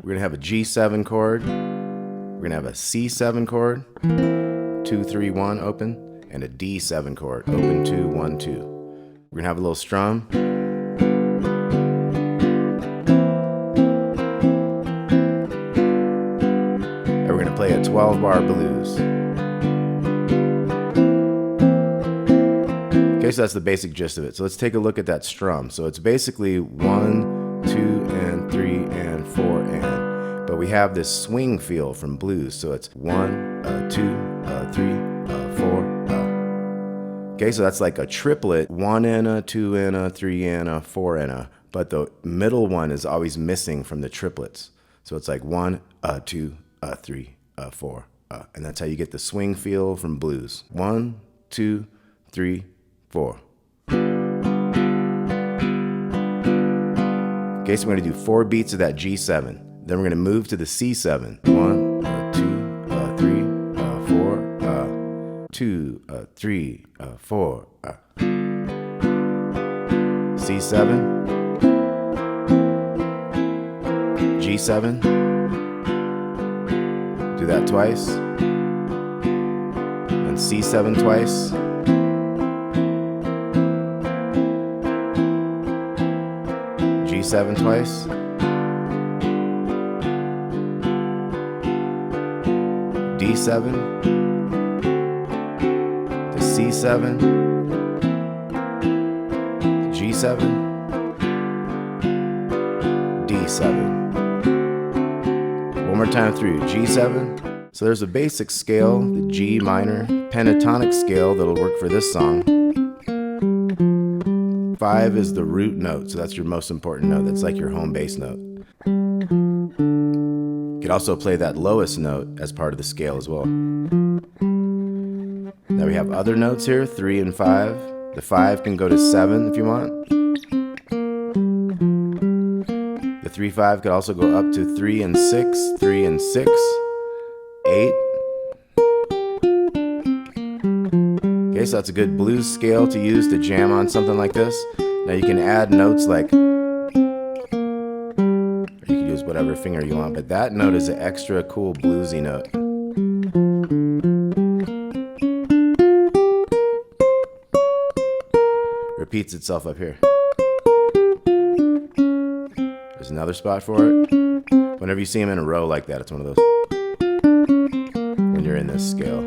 We're gonna have a G7 chord. We're gonna have a C7 chord, 2, 3, 1 open, and a D7 chord, open 2, 1, 2. We're gonna have a little strum. And we're gonna play a 12-bar blues. Okay, so that's the basic gist of it. So let's take a look at that strum. So it's basically 1, 2, and 3, and 4, and. But we have this swing feel from blues. So it's 1, 2, 3, 4. Okay, so that's like a triplet, 1 and a, 2 and a, 3 and a, 4 and a. But the middle one is always missing from the triplets. So it's like 1, 2, 3, 4. And that's how you get the swing feel from blues. 1, 2, 3, 4. Okay, so we're going to do 4 beats of that G7. Then we're going to move to the C7. 1, 2, 3, 4, 2, 3, 4. C7, G7. Do that twice. And C7 twice. G7 twice. D7 to C7, G7, D7. One more time through, G7. So there's a basic scale, the G minor pentatonic scale that'll work for this song. 5 is the root note, so that's your most important note. That's like your home bass note. You could also play that lowest note as part of the scale as well. Now we have other notes here, 3 and 5. The 5 can go to 7 if you want. The 3-5 could also go up to 3 and 6, 3 and 6, 8. Okay, so that's a good blues scale to use to jam on something like this. Now you can add notes like, or you can use whatever finger you want, but that note is an extra cool bluesy note. Repeats itself up here. There's another spot for it. Whenever you see them in a row like that, it's one of those. When you're in this scale.